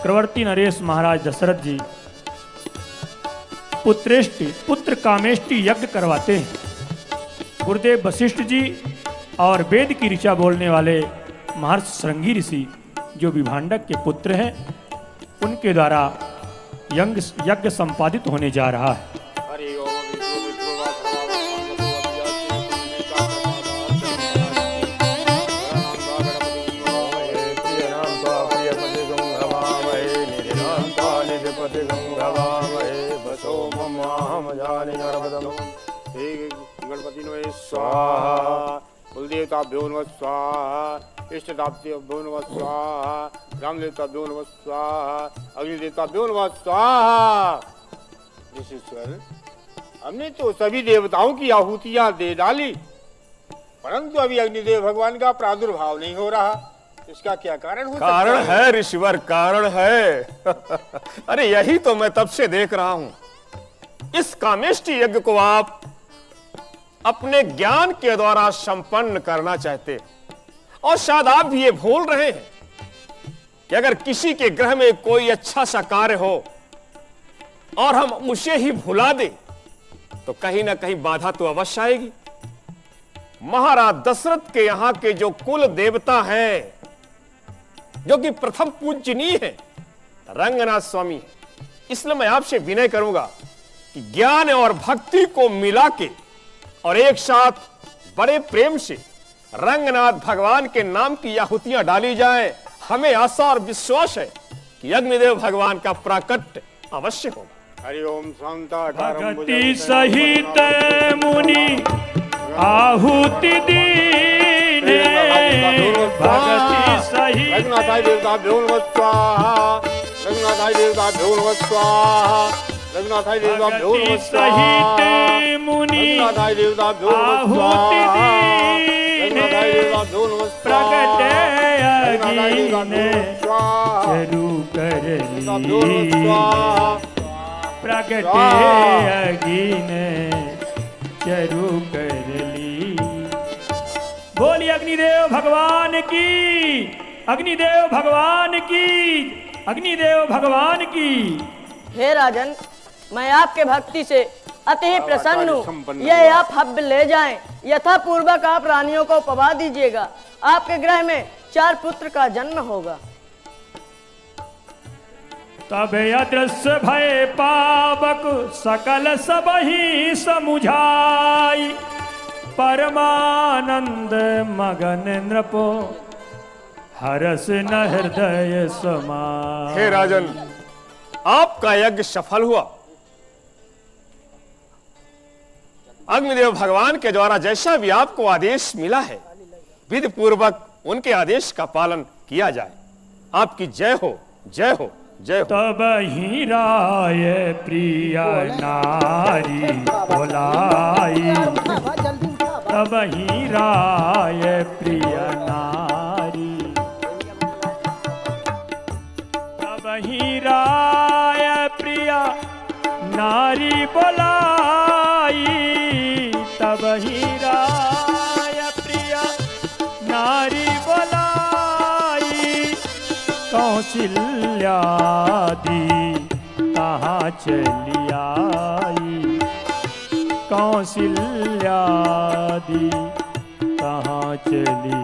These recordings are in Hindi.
चक्रवर्ती नरेश महाराज दशरथ जी पुत्र कामेष्टि यज्ञ करवाते हैं। गुरुदेव वशिष्ठ जी और वेद की ऋचा बोलने वाले महर्षि श्रृंगी ऋषि जो विभांडक के पुत्र हैं, उनके द्वारा यज्ञ संपादित होने जा रहा है। गणपति नो स्वाहा, कुलदेवताभ्यो नमः स्वाहा, इष्टदेवताभ्यो नमः स्वाहा, रामदेवताभ्यो नमः स्वाहा, अग्निदेवताभ्यो नमः स्वाहा। ऋषिश्वर, हमने तो सभी देवताओं की आहुतियां दे डाली, परंतु अभी अग्निदेव भगवान का प्रादुर्भाव नहीं हो रहा। इसका क्या कारण हो सकता है? कारण है ऋषिवर, कारण है। अरे यही तो मैं तब से देख रहा हूं। इस कामेष्टि यज्ञ को आप अपने ज्ञान के द्वारा संपन्न करना चाहते, और शायद आप भी ये भूल रहे हैं कि अगर किसी के ग्रह में कोई अच्छा सा कार्य हो और हम उसे ही भुला दें तो कहीं ना कहीं बाधा तो अवश्य आएगी। महाराज दशरथ के यहां के जो कुल देवता हैं, जो कि प्रथम पूजनीय है, रंगनाथ स्वामी है, इसलिए मैं आपसे विनय करूंगा कि ज्ञान और भक्ति को मिला के और एक साथ बड़े प्रेम से रंगनाथ भगवान के नाम की आहुतियां डाली जाए। हमें आशा और विश्वास है कि अग्निदेव भगवान का प्राकट्य अवश्य होगा। हरि ओम शांता भक्ति सहित मुनि आहुति दीने, भक्ति सहित रघुनाथाय देवताभ्यो नमः स्वाहा, रघुनाथाय देवताभ्यो नमः स्वाहा, रघुनाथाय देवताभ्यो नमः स्वाहा, मुनि रघुनाथाय देवताभ्यो नमः आहुति स्वाहा, दीने, रघुनाथाय देवताभ्यो नमः प्रगटे स्वाहा, चरु करली, स्वाहा, प्रगटे अगिने चरु करली। बोली अग्निदेव भगवान की, अग्निदेव भगवान की, अग्निदेव भगवान की। हे राजन, मैं आपके भक्ति से अति प्रसन्न हूँ। यह आप हव्य ले जाएं, यथा पूर्वक आप रानियों को पवा दीजिएगा। आपके ग्रह में 4 पुत्र का जन्म होगा। तब अदृश्य भय पावक सकल सबहि समुझाई, परमानंद मगन नृपो हरस न हृदय समाई। हे राजन, आपका यज्ञ सफल हुआ। अग्निदेव भगवान के द्वारा जैसा भी आपको आदेश मिला है, विधि पूर्वक उनके आदेश का पालन किया जाए। आपकी जय हो, जय हो, जय हो। तब ही राय प्रिया नारी बोलाई, तब ही राय प्रिया नारी, तब ही राय प्रिया नारी बोलाई, तब ही राय प्रिया नारी बोलाई। कौशल्यादि कहाँ चली आई, कौशल्यादि कहाँ चली।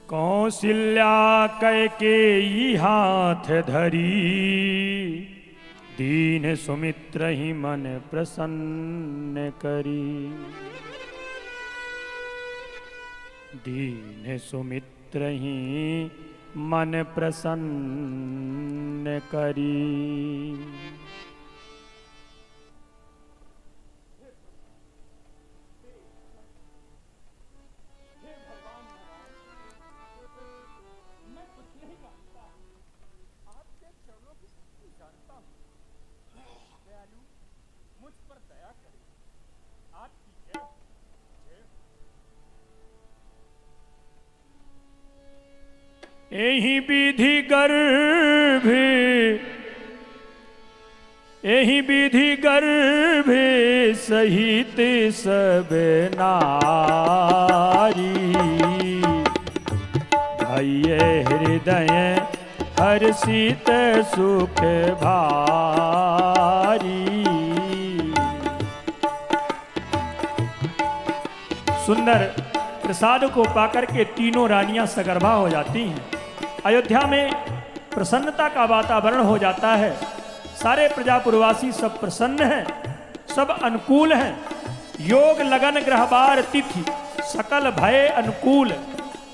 कौशल्या कैकेयी हाथ धरी, दीन सुमित्र ही मन प्रसन्न करी। दीन सुमित्र ही मन प्रसन्न करी। एहि विधि गर्भे सहित सब नारी, भये हृदय हर्षित सुख भारी। सुंदर प्रसाद को पाकर के तीनों रानियां सगर्भा हो जाती हैं। अयोध्या में प्रसन्नता का वातावरण हो जाता है। सारे प्रजापुरवासी सब प्रसन्न हैं, सब अनुकूल हैं। योग लगन ग्रहबार तिथि सकल भय अनुकूल,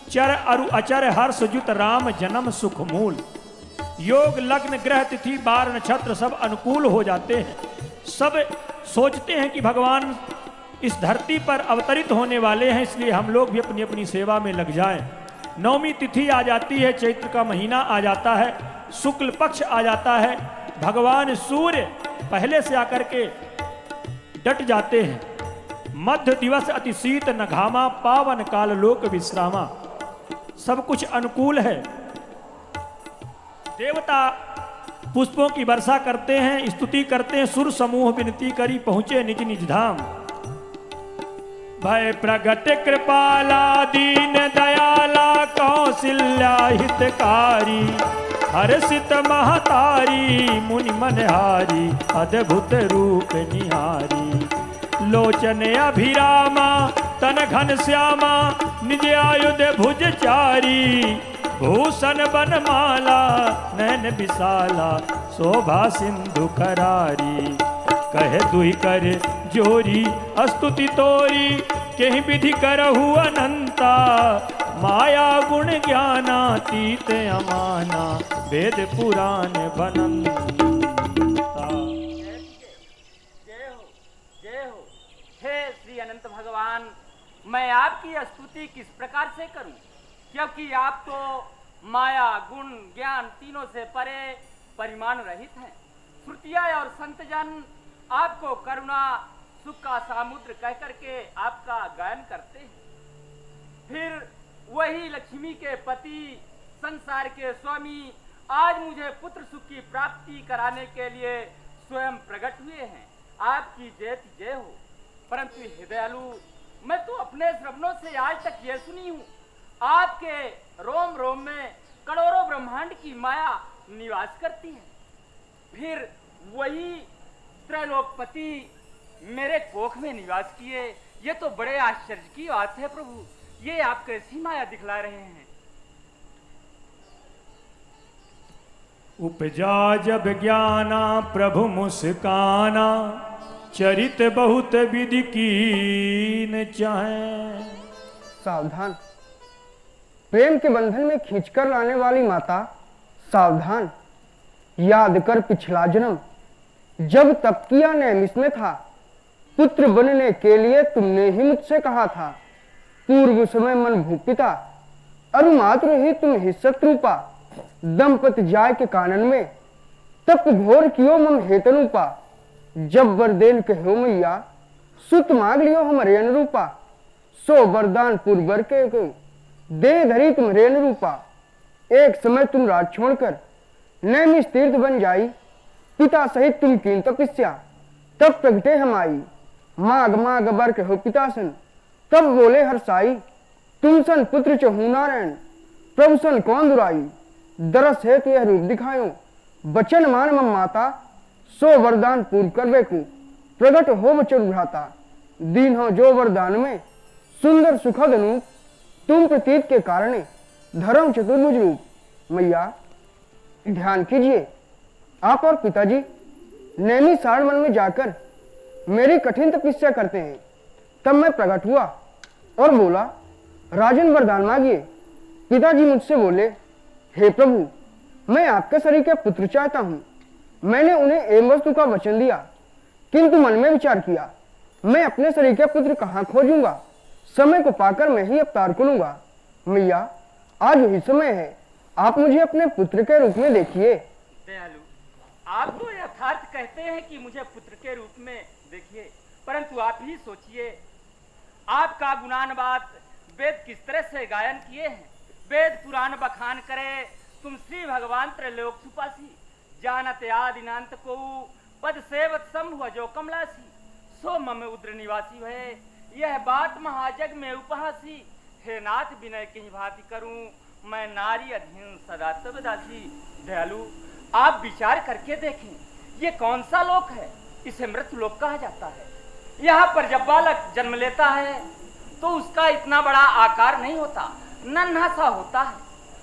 चर अरु अचर हर्ष जुत राम जन्म सुख मूल। योग लग्न ग्रह तिथि बार नक्षत्र सब अनुकूल हो जाते हैं। सब सोचते हैं कि भगवान इस धरती पर अवतरित होने वाले हैं, इसलिए हम लोग भी अपनी अपनी सेवा में लग जाएं। नवमी तिथि आ जाती है, चैत्र का महीना आ जाता है, शुक्ल पक्ष आ जाता है। भगवान सूर्य पहले से आकर के डट जाते हैं। मध्य दिवस अति शीत न घामा, पावन काल लोक विश्रामा। सब कुछ अनुकूल है। देवता पुष्पों की वर्षा करते हैं, स्तुति करते हैं। सुर समूह विनती करी पहुंचे निज निज धाम। भय प्रगट कृपाला दीन दयाला, कौशल्या हितकारी। हर्षित महतारी मुनि मनहारी, अद्भुत रूप निहारी। लोचन अभिरामा तन घन श्यामा, निज आयुध भुज चारी। भूषण बनमाला नैन विशाला, शोभा सिंधु करारी। कहे दुहि कर जोरी अस्तुति तोरी, केहि विधि करहु अनंता। माया गुण ज्ञानातीत अमाना, वेद पुराण बनंता। जय हो हे श्री अनंत भगवान। मैं आपकी स्तुति किस प्रकार से करूं, क्योंकि आप तो माया गुण ज्ञान तीनों से परे परिमाण रहित हैं। श्रुतियाँ और संतजन आपको करुणा सुख का समुद्र कह करके आपका गायन करते हैं। फिर वही लक्ष्मी के पति संसार के स्वामी आज मुझे पुत्र सुख की प्राप्ति कराने के लिए स्वयं प्रकट हुए हैं। आपकी जय हो। परंतु हे दयालु, मैं तो अपने श्रवणों से आज तक यह सुनी हूँ, आपके रोम रोम में करोड़ों ब्रह्मांड की माया निवास करती है। फिर वही त्रैलोकपति मेरे कोख में निवास किए। ये तो बड़े आश्चर्य की बात है प्रभु। ये आप कैसी माया दिखला रहे हैं? उपजा जब ज्ञाना प्रभु मुस्काना, चरित बहुत विधि कीन चाहे। सावधान, प्रेम के बंधन में खींचकर लाने वाली माता सावधान। याद कर पिछला जन्म, जब तपकिया नैमिष में था। पुत्र बनने के लिए तुमने ही मुझसे कहा था। पूर्व समय मन भूपिता, अरुमात्र ही तुम ही शत्रुपा। दंपति जाय के कानन में, तप घोर कियो मम हेतनुपा। जब वरदेन कहो मैया, सुत मांग लियो हमारे अनुरूपा। सो वरदान पूर्वर के दे धरी तुम्हारे अनुरूपा। एक समय तुम राज छोड़कर नैमिष तीर्थ बन जाई। पिता सहित तुम कीन तपस्या, तब प्रगटे हम आई। माग माग बर कहो पितासन, तब बोले हर्षाई। तुम सन पुत्र चहु नारायण, प्रभु सन कौन दुराई। दरस है तो यह रूप दिखायो, बचन मान मम माता। सो वरदान पूर्व करवे को, प्रगट हो बचन भ्राता। दीन हो जो वरदान में, सुंदर सुखद अनूप। तुम प्रतीत के कारणे धर्म चतुर्भुज रूप। मैया ध्यान कीजिए, आप और पिताजी नैमिषारण्य वन में जाकर मेरी कठिन तपस्या करते हैं। तब मैं प्रकट हुआ और बोला, राजन वरदान मांगिए। पिताजी मुझसे बोले, हे प्रभु, मैं आपके शरीर का पुत्र चाहता हूँ। मैंने उन्हें एवं वस्तु का वचन दिया, किंतु मन में विचार किया, मैं अपने शरीर का पुत्र कहाँ खोजूंगा? समय को पाकर मैं ही अवतार करूंगा। मैया आज वही समय है, आप मुझे अपने पुत्र के रूप में देखिए। दयालु, आप तो यथार्थ कहते हैं कि मुझे पुत्र के रूप में देखिए, परंतु आप ही सोचिए, आपका गुणानुवाद वेद किस तरह से गायन किए हैं। वेद पुराण बखान करे, तुम श्री भगवान त्रैलोक सुपासी, जानत आदिनांत को पद सेवत संभव जो कमलासी, सो मम उद्र निवासी है, यह बात महाजग में उपहासी। हे नाथ विनय कहीं भांति करूं, मैं नारी अधीन सदा तब दासी। दयालु, आप विचार करके देखें, ये कौन सा लोक है? इसे मृत्यु लोक कहा जाता है। यहाँ पर जब बालक जन्म लेता है तो उसका इतना बड़ा आकार नहीं होता, नन्हा सा होता है,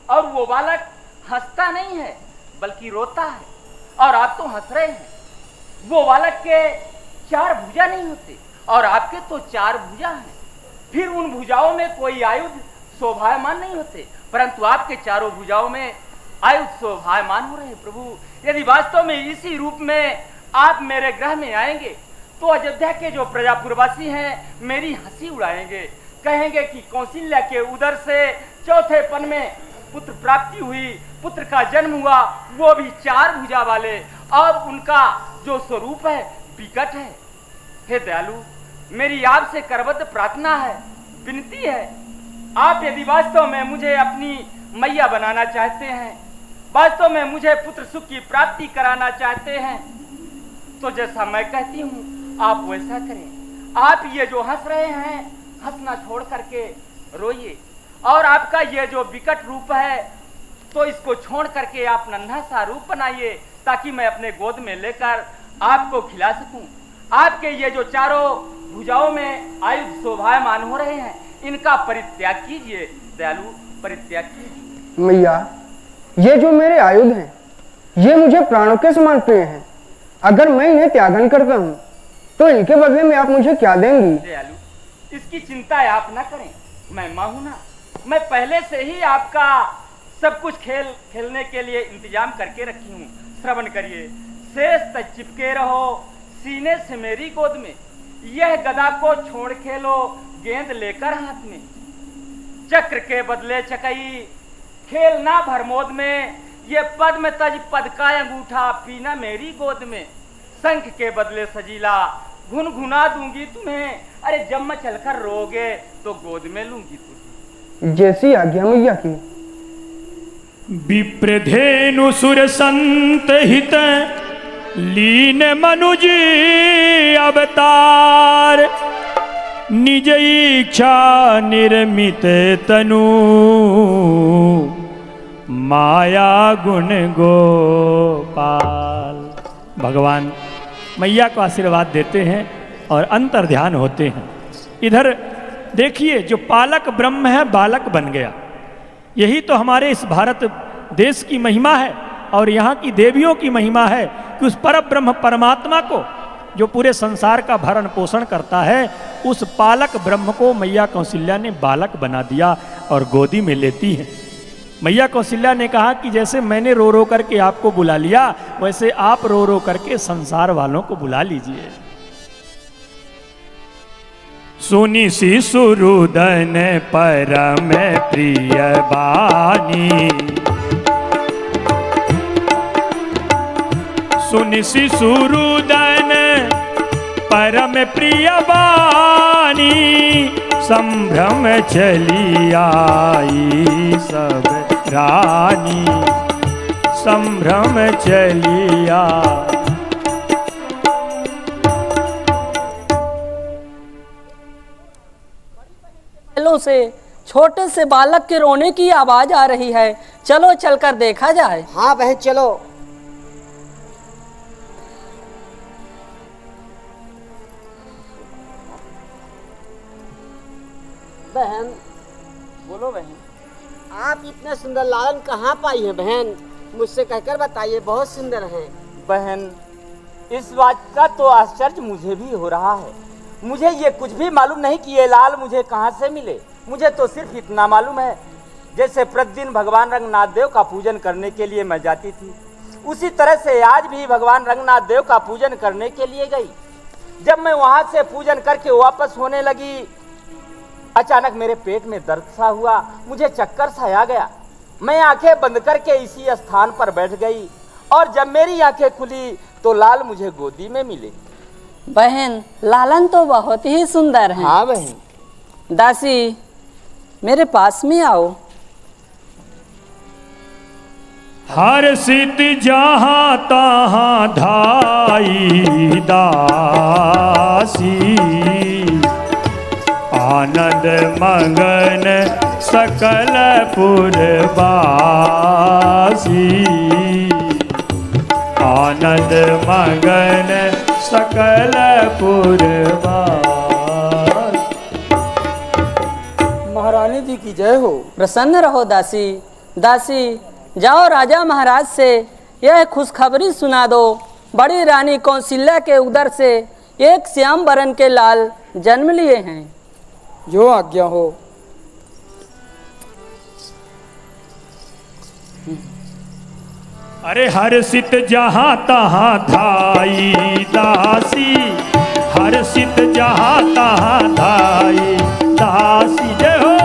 और वो बालक हंसता नहीं है बल्कि रोता है। और आप तो हंस रहे हैं। वो बालक के 4 भुजा नहीं होते और आपके तो 4 भुजा हैं। फिर उन भुजाओं में कोई आयुध शोभायमान नहीं होते, परंतु आपके चारों भुजाओं में आयुध शोभायमान हो रहे हैं। प्रभु, यदि वास्तव में इसी रूप में आप मेरे ग्रह में आएंगे तो अयोध्या के जो प्रजापुरवासी हैं मेरी हंसी उड़ाएंगे, कहेंगे कि कौशल्या के उदर से चौथे पन में पुत्र प्राप्ति हुई, पुत्र का जन्म हुआ, वो भी 4 भुजा वाले, और उनका जो स्वरूप है विकट है। हे दयालु, मेरी आपसे करबद्ध प्रार्थना है, विनती है, आप यदि वास्तव में मुझे अपनी मैया बनाना चाहते हैं, वास्तव में मुझे पुत्र सुख की प्राप्ति कराना चाहते हैं, तो जैसा मैं कहती हूँ आप वैसा करें। आप ये जो हंस रहे हैं, हंसना छोड़ करके रोइए, और आपका ये जो विकट रूप है तो इसको छोड़ करके आप नन्हा सा रूप बनाइए, ताकि मैं अपने गोद में लेकर आपको खिला सकूं। आपके ये जो चारों भुजाओं में आयुध शोभायमान हो रहे हैं, इनका परित्याग कीजिए दयालु, परित्याग कीजिए। मैया, ये जो मेरे आयुध हैं, ये मुझे प्राणों के समान प्रिय हैं। अगर मैं इन्हें त्यागन करता हूँ तो इनके बदले में आप मुझे क्या देंगी? दयालु, इसकी चिंता आप ना करें, मैं माँ हूं ना। मैं पहले से ही आपका सब कुछ खेलने के लिए इंतजाम करके रखी हूँ। श्रवण करिए, शेष तक चिपके रहो सीने से मेरी गोद में, यह गदा को छोड़ खेलो गेंद लेकर हाथ में, चक्र के बदले चकई खेलना भरमोद में, ये पद में तज पद का अंगूठा पीना मेरी गोद में, शंख के बदले सजीला घुनघुना दूंगी तुम्हें, अरे जब मैं चलकर रोगे तो गोद में लूंगी तुझे। जैसी आज्ञा मैया की। विप्रधेनु सुर संत हित लीन मनुज अवतार, निज इच्छा निर्मित तनु माया गुण गोपाल। भगवान मैया को आशीर्वाद देते हैं और अंतर ध्यान होते हैं। इधर देखिए, जो पालक ब्रह्म है बालक बन गया। यही तो हमारे इस भारत देश की महिमा है और यहाँ की देवियों की महिमा है कि उस पर ब्रह्म परमात्मा को, जो पूरे संसार का भरण पोषण करता है, उस पालक ब्रह्म को मैया कौशल्या ने बालक बना दिया और गोदी में लेती है। मैया कौशल्या ने कहा कि जैसे मैंने रो रो करके आपको बुला लिया, वैसे आप रो रो करके संसार वालों को बुला लीजिए। सुनि शिशुरुदन परम प्रिय बानी, सुनि शिशुरुदन परम प्रिय बानी, संभ्रम चली आई सब रानी, संभ्रम चली आई। से छोटे से बालक के रोने की आवाज आ रही है, चलो चलकर देखा जाए। हाँ बहन चलो। बहन बोलो बहन। आप इतने सुंदर लालन कहाँ पाई है बहन? मुझसे कहकर बताइए, बहुत सुंदर हैं। बहन, इस बात का तो आश्चर्य मुझे भी हो रहा है। मुझे ये कुछ भी मालूम नहीं कि ये लाल मुझे कहाँ से मिले। मुझे तो सिर्फ इतना मालूम है, जैसे प्रतिदिन भगवान रंगनाथ देव का पूजन करने के लिए मैं जाती थी, उसी तरह से आज भी भगवान रंगनाथ देव का पूजन करने के लिए गई। जब मैं वहां से पूजन करके वापस होने लगी, अचानक मेरे पेट में दर्द सा हुआ, मुझे चक्कर सा आ गया। मैं आंखें बंद करके इसी स्थान पर बैठ गई और जब मेरी आंखें खुली तो लाल मुझे गोदी में मिले। बहन, लालन तो बहुत ही सुंदर है। हाँ बहन। दासी, मेरे पास में आओ। हर सित जहाँ तहाँ धाई दासी, आनंद मगन सकल पुरवासी, आनंद मगन सकल पुरवासी। महारानी जी की जय हो। प्रसन्न रहो दासी। दासी, जाओ राजा महाराज से यह खुशखबरी सुना दो, बड़ी रानी कौशल्या के उदर से एक श्याम बरन के लाल जन्म लिए हैं। जो आज्ञा हो। अरे हर सित जहाँ तहाँ धाई दासी, हर सित जहाँ तहाँ धाई दासी। जय हो।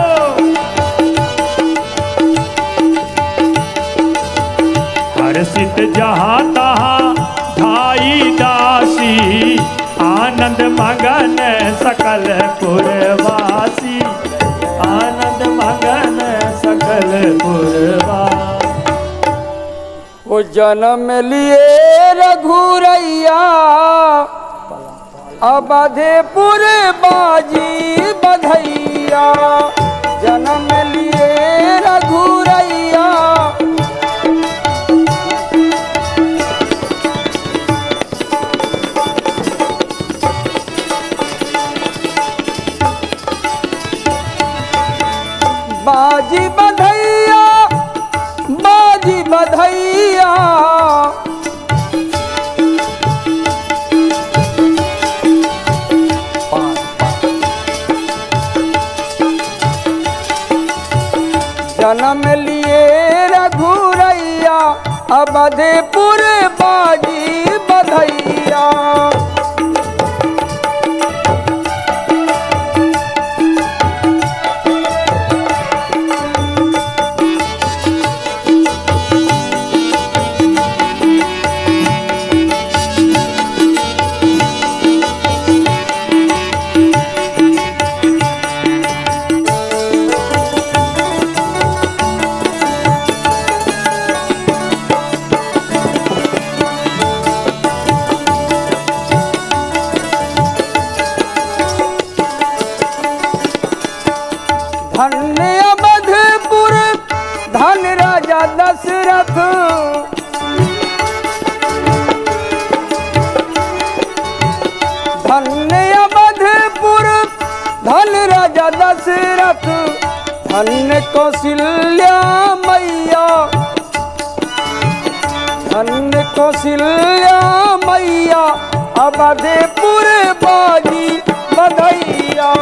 हर सित जहाँ तहाँ धाई दासी, आनंद मगन सकल पुरवासी, आनंद मगन सकल पुरवासी। वो जन्म लिए रघुरैया, अवधेपुर बाजी बधैया। जन्म लिए रघुरैया, बाजी बधैया, बाजी बधैया। जन्म लिए रघुरैया, अवधेपुर बाजी बधैया। धन्य अवधपुर धन राजा दशरथ, धन्य अवधपुर धन राजा दशरथ। धन्य कौशल्या मैया, धन्य कौशल्या मैया। अवधपुर बाजी बधैया।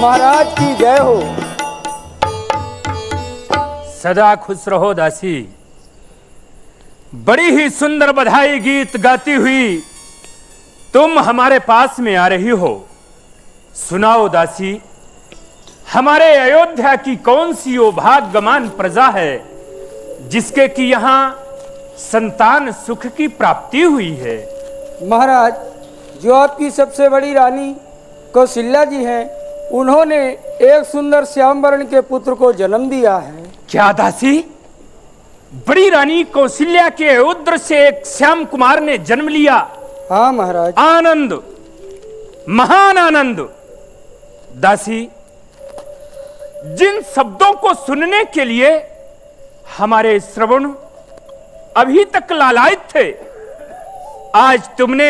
महाराज की जय हो। सदा खुश रहो दासी। बड़ी ही सुंदर बधाई गीत गाती हुई तुम हमारे पास में आ रही हो। सुनाओ दासी, हमारे अयोध्या की कौन सी वो भाग्यवान प्रजा है जिसके कि यहाँ संतान सुख की प्राप्ति हुई है? महाराज, जो आपकी सबसे बड़ी रानी कौशल्या जी हैं, उन्होंने एक सुंदर श्याम वर्ण के पुत्र को जन्म दिया है। क्या दासी, बड़ी रानी कौशल्या के उद्र से एक श्याम कुमार ने जन्म लिया? हाँ महाराज। आनंद, महान आनंद। दासी, जिन शब्दों को सुनने के लिए हमारे श्रवण अभी तक लालायित थे, आज तुमने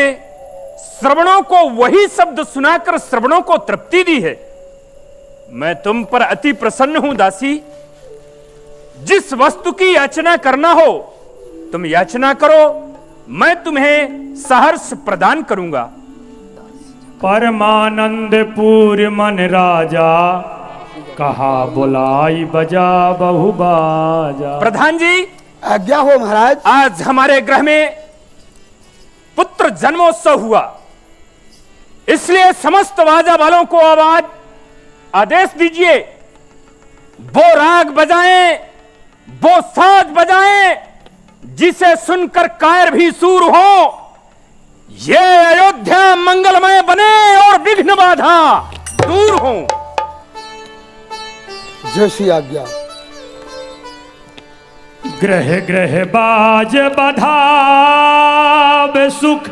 श्रवणों को वही शब्द सुनाकर श्रवणों को तृप्ति दी है। मैं तुम पर अति प्रसन्न हूं दासी। जिस वस्तु की याचना करना हो तुम याचना करो, मैं तुम्हें सहर्ष प्रदान करूंगा। परमानंद पूर मन राजा, कहा बुलाई बजा बहु बाजा। प्रधान जी, आज्ञा हो महाराज। आज हमारे गृह में पुत्र जन्मोत्सव हुआ, इसलिए समस्त बाजा वालों को आदेश दीजिए, वो राग बजाएं, वो साज बजाएं, जिसे सुनकर कायर भी सूर हो। ये अयोध्या मंगलमय बने और विघ्न बाधा दूर हो। जैसी आज्ञा। ग्रह ग्रह बाज बधाव सुख,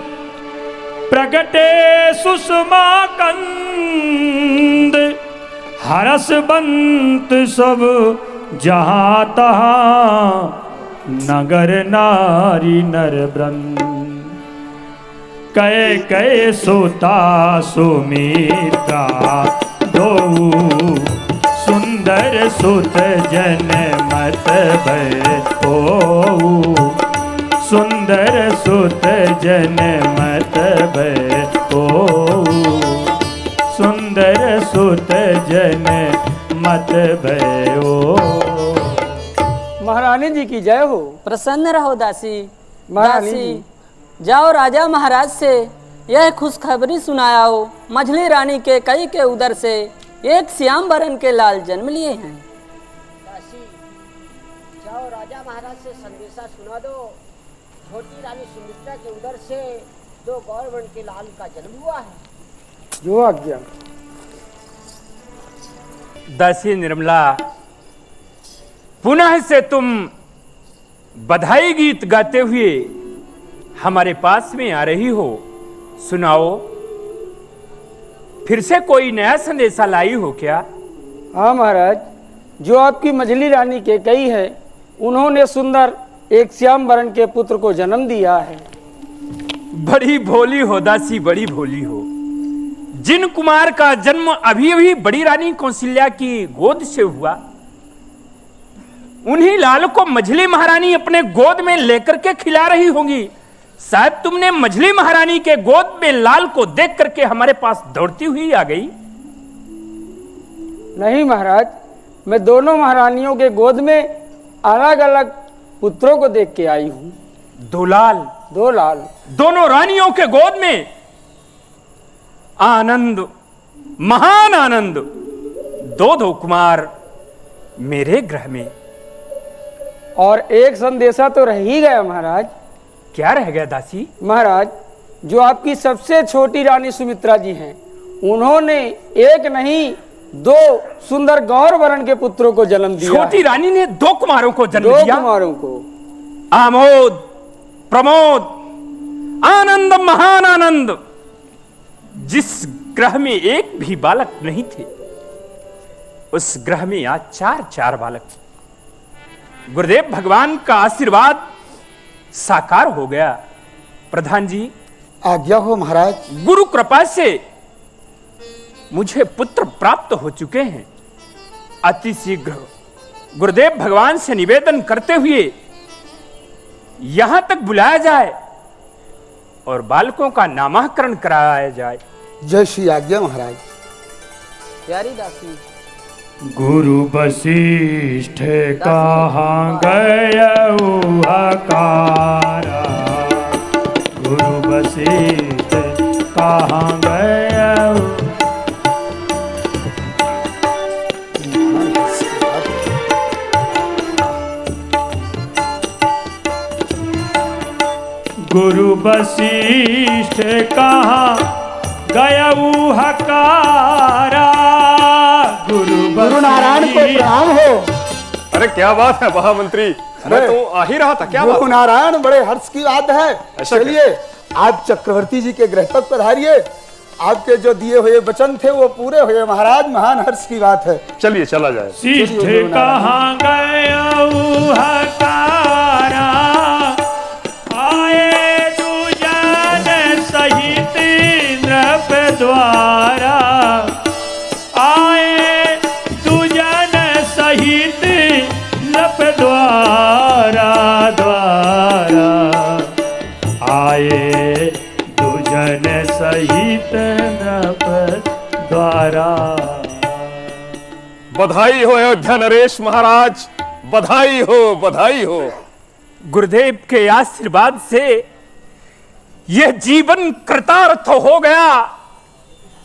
प्रगटे सुषमा कंद। हरस बंत सब जहां तहां, नगर नारी नर वृंद। कय कय सोता सुमित्रा, दो सुंदर सुत जन मत भय। सुंदर सुत जन मत भय। सुंदर सुत जन मत भयो। महारानी जी की जय हो। प्रसन्न रहो दासी। महारानी दासी, जाओ राजा महाराज से यह खुशखबरी सुनाओ, मझली रानी के कई के उदर से एक श्याम बरन के लाल जन्म लिए हैं। दासी, जाओ राजा महाराज से संदेशा सुना दो, छोटी रानी सुमित्रा के उदर से 2 गौरवर्ण के लाल का जन्म हुआ है। जो आज्ञा। दासी निर्मला, पुनः से तुम बधाई गीत गाते हुए हमारे पास में आ रही हो। सुनाओ, फिर से कोई नया संदेशा लाई हो क्या? हाँ महाराज, जो आपकी मझली रानी के कई है, उन्होंने सुंदर एक श्याम बरन के पुत्र को जन्म दिया है। बड़ी भोली हो दासी, बड़ी भोली हो। जिन कुमार का जन्म अभी अभी बड़ी रानी कौशल्या की गोद से हुआ, उन्हीं लाल को मझली महारानी अपने गोद में लेकर के खिला रही होंगी। शायद तुमने मझली महारानी के गोद में लाल को देख करके हमारे पास दौड़ती हुई आ गई। नहीं महाराज, मैं दोनों महारानियों के गोद में अलग अलग पुत्रों को देख के आई हूँ। 2 लाल, 2 लाल, दोनों रानियों के गोद में। आनंद, महान आनंद। 2 कुमार मेरे गृह में। और एक संदेशा तो रह ही गया महाराज। क्या रह गया दासी? महाराज, जो आपकी सबसे छोटी रानी सुमित्रा जी हैं, उन्होंने एक नहीं 2 सुंदर गौर वर्ण के पुत्रों को जन्म दिया। छोटी रानी ने 2 कुमारों को जन्म 2 दिया। कुमारों को। आमोद, प्रमोद, आनंद, महान आनंद। जिस ग्रह में एक भी बालक नहीं थे, उस ग्रह में आज 4 बालक। गुरुदेव भगवान का आशीर्वाद साकार हो गया। प्रधान जी, आज्ञा हो महाराज। गुरु कृपा से मुझे पुत्र प्राप्त हो चुके हैं। अति शीघ्र गुरुदेव भगवान से निवेदन करते हुए यहां तक बुलाया जाए और बालकों का नामकरण कराया जाए। जय श्री आज्ञा महाराज। प्यारी दासी, गुरु वशिष्ठ कहाँ गयऊ हकारा। गुरु वशिष्ठ कहाँ गयऊ। गुरु वशिष्ठ कहाँ गयऊ हकारा। गुरु नारायण को प्रणाम हो। अरे क्या बात है महामंत्री, मैं तो आ ही रहा था। क्या बात? गुरु नारायण, बड़े हर्ष की बात है। ऐसा चलिए आप चक्रवर्ती जी के गृह तक पधारिए आपके जो दिए हुए वचन थे वो पूरे हुए महाराज, महान हर्ष की बात है। चलिए चला जाए। शिष्ट कहाँ गए हकारा, आए दुजन सहित नृप द्वारा, आए दुजन सहित नृप द्वारा द्वारा, आए दुजन सहित नृप द्वारा। बधाई हो अयोध्या नरेश महाराज, बधाई हो, बधाई हो। गुरुदेव के आशीर्वाद से यह जीवन कृतार्थ हो गया।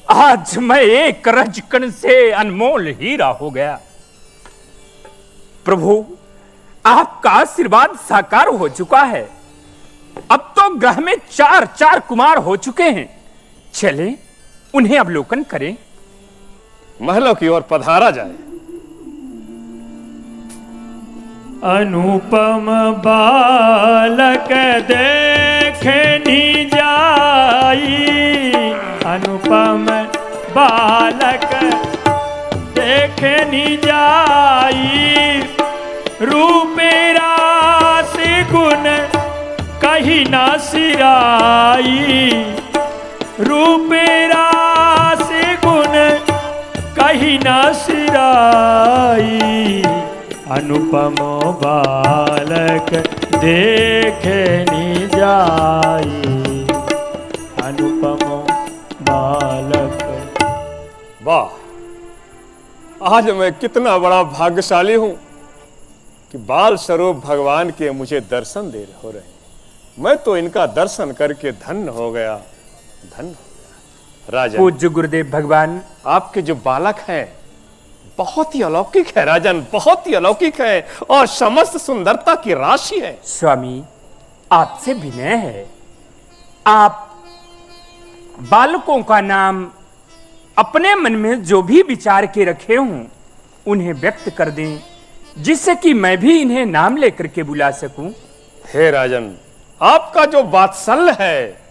आज मैं एक रजकण से अनमोल हीरा हो गया। प्रभु, आपका आशीर्वाद साकार हो चुका है। अब तो ग्रह में 4 कुमार हो चुके हैं। चले उन्हें अवलोकन करें। महलों की ओर पधारा जाए। अनुपम बालक देखनी जाई, अनुपम बालक देखनी जाई, रूप रास गुण कहीं ना सिराई, रूप रास गुण कहीं ना सिराई, अनुपम बालक देखनी जाई, अनुपम बालक। वाह, आज मैं कितना बड़ा भाग्यशाली हूं कि बाल स्वरूप भगवान के मुझे दर्शन हो रहे हैं। मैं तो इनका दर्शन करके धन्य हो गया, धन्य हो गया। राजन, पूज्य गुरुदेव भगवान, आपके जो बालक हैं बहुत ही अलौकिक है राजन, बहुत ही अलौकिक है और समस्त सुंदरता की राशि है। स्वामी, आपसे विनय है। आप बालकों का नाम अपने मन में जो भी विचार के रखे हों उन्हें व्यक्त कर दें, जिससे कि मैं भी इन्हें नाम लेकर के बुला सकूं। हे राजन, आपका जो वात्सल्य है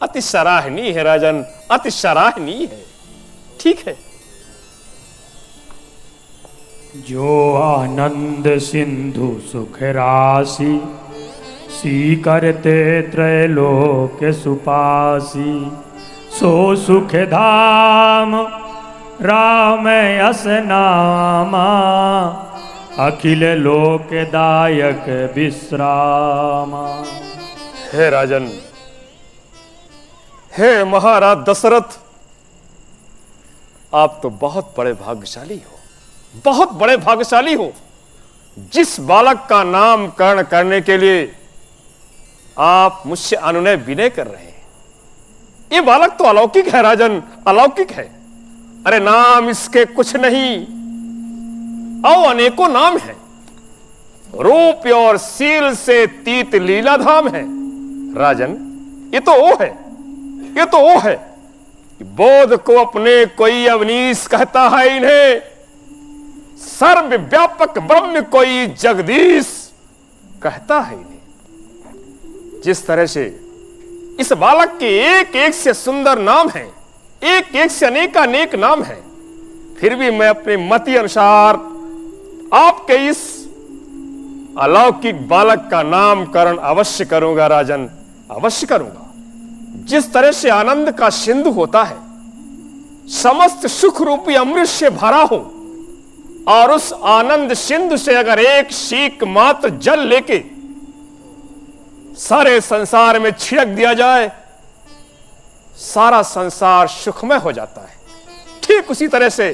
अति सराहनीय है राजन, अति सराहनीय है। ठीक है। जो आनंद सिंधु सुख राशि, सी करते त्रैलोक सुपासी, सो सुख धाम राम यस नामा, अखिल लोकदायक विश्रामा। हे राजन, हे महाराज दशरथ, आप तो बहुत बड़े भाग्यशाली हो, बहुत बड़े भाग्यशाली हो। जिस बालक का नामकरण करने के लिए आप मुझसे अनुनय विनय कर रहे हैं, ये बालक तो अलौकिक है राजन, अलौकिक है। अरे नाम इसके कुछ नहीं और अनेकों नाम है। रूप और सील से तीत लीला धाम है राजन। ये तो वो है, ये तो वो है कि बोध को अपने कोई अवनीश कहता है, इन्हें सर्वव्यापक ब्रह्म कोई जगदीश कहता है इन्हें। जिस तरह से इस बालक के एक एक से सुंदर नाम है, एक एक से अनेक नाम है, फिर भी मैं अपने मति अनुसार आपके इस अलौकिक बालक का नामकरण अवश्य करूंगा राजन, अवश्य करूंगा। जिस तरह से आनंद का सिंधु होता है, समस्त सुख रूपी अमृत से भरा हो, और उस आनंद सिंधु से अगर एक सीक मात्र जल लेके सारे संसार में छिड़क दिया जाए, सारा संसार सुखमय हो जाता है। ठीक उसी तरह से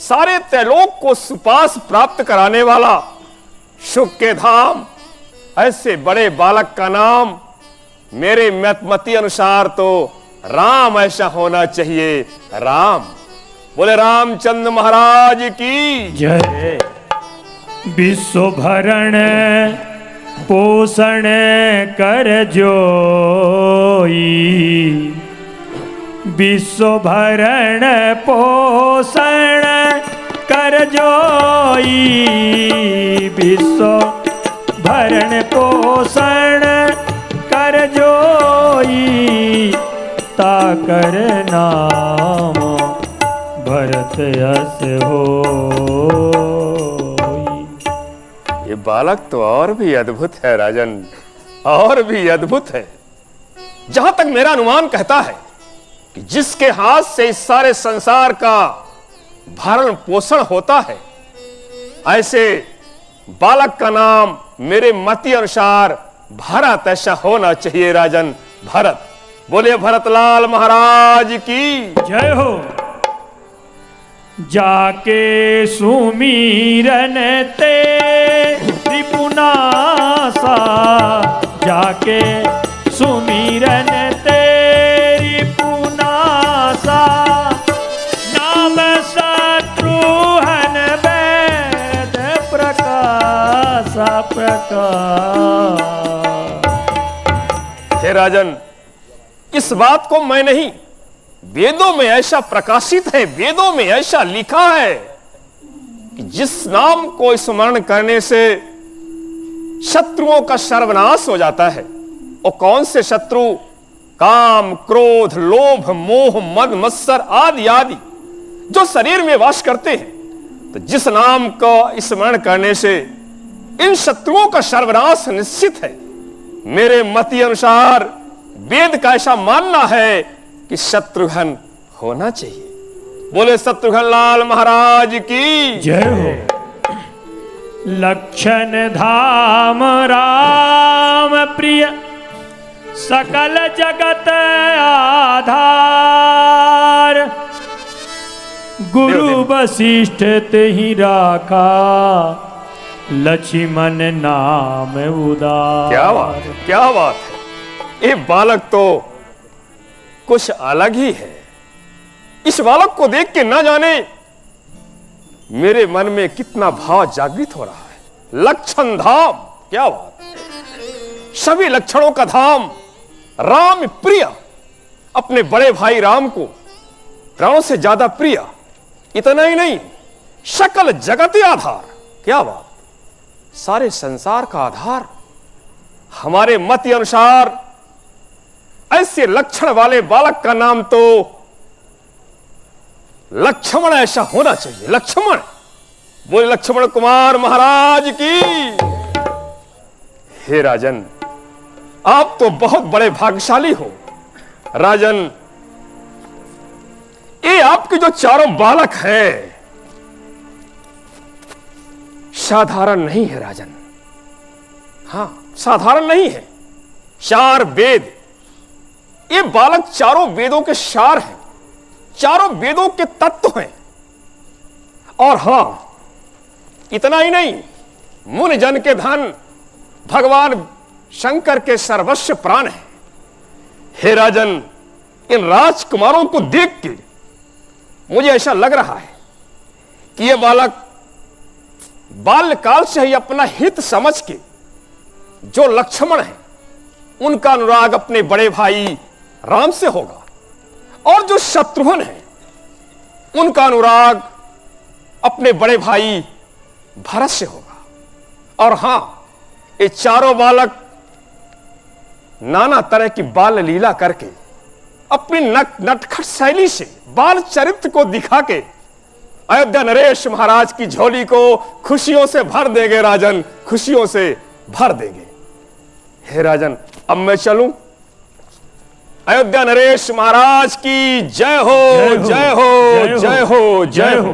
सारे त्रैलोक को सुपास प्राप्त कराने वाला सुख के धाम, ऐसे बड़े बालक का नाम मेरे मति अनुसार तो राम ऐसा होना चाहिए। राम, बोले रामचंद्र महाराज की जय। विश्व भरण पोषण कर जोई, विश्व भरण पोषण कर जोई, विश्व भरण पोषण कर जोई, पिता कर नाम भरत यस हो। ये बालक तो और भी अद्भुत है राजन, और भी अद्भुत है। जहां तक मेरा अनुमान कहता है कि जिसके हाथ से इस सारे संसार का भरण पोषण होता है, ऐसे बालक का नाम मेरे मति अनुसार भरत ऐसा होना चाहिए राजन, भरत। बोले भरतलाल महाराज की जय हो। जाके सुमीरन ते त्रिपुनासा, जाके सुमीरन तेरी पुनासा, नाम शत्रुहन वेद प्रकाश प्रकाश। हे राजन, इस बात को मैं नहीं, वेदों में ऐसा प्रकाशित है, वेदों में ऐसा लिखा है कि जिस नाम को स्मरण करने से शत्रुओं का सर्वनाश हो जाता है। और कौन से शत्रु? काम, क्रोध, लोभ, मोह, मद, मत्सर आदि आदि जो शरीर में वास करते हैं। तो जिस नाम को स्मरण करने से इन शत्रुओं का सर्वनाश निश्चित है। मेरे मति अनुसार वेद का ऐसा मानना है कि शत्रुघ्न होना चाहिए। बोले शत्रुघ्न लाल महाराज की जय हो। लक्षण धाम राम प्रिय, सकल जगत आधार, गुरु वशिष्ठ तेहि राखा, लक्ष्मण नाम उदार। क्या बात है, क्या बात है। ये बालक तो कुछ अलग ही है। इस बालक को देख के न जाने मेरे मन में कितना भाव जागृत हो रहा है। लक्षण धाम, क्या बात, सभी लक्षणों का धाम, राम प्रिय, अपने बड़े भाई राम को प्राणों से ज्यादा प्रिय। इतना ही नहीं, सकल जगत आधार, क्या बात, सारे संसार का आधार। हमारे मत अनुसार ऐसे लक्षण वाले बालक का नाम तो लक्ष्मण ऐसा होना चाहिए, लक्ष्मण। बोले लक्ष्मण कुमार महाराज की। हे राजन, आप तो बहुत बड़े भाग्यशाली हो राजन। ये आपके जो चारों बालक हैं साधारण नहीं है राजन। हां, साधारण नहीं है। चार वेद, ये बालक चारों वेदों के सार हैं, चारों वेदों के तत्व हैं। और हां, इतना ही नहीं, मुनि जन के धन, भगवान शंकर के सर्वस्व प्राण है। हे राजन, इन राजकुमारों को देख के मुझे ऐसा लग रहा है कि ये बालक बाल्यकाल से ही अपना हित समझ के जो लक्ष्मण है उनका अनुराग अपने बड़े भाई राम से होगा, और जो शत्रुघ्न है उनका अनुराग अपने बड़े भाई भरत से होगा। और हां, ये चारों बालक नाना तरह की बाल लीला करके अपनी नटखट शैली से बाल चरित्र को दिखा के अयोध्या नरेश महाराज की झोली को खुशियों से भर देंगे राजन, खुशियों से भर देंगे। हे राजन, अब मैं चलूं? अयोध्या नरेश महाराज की जय हो, जय हो, जय हो, जय हो।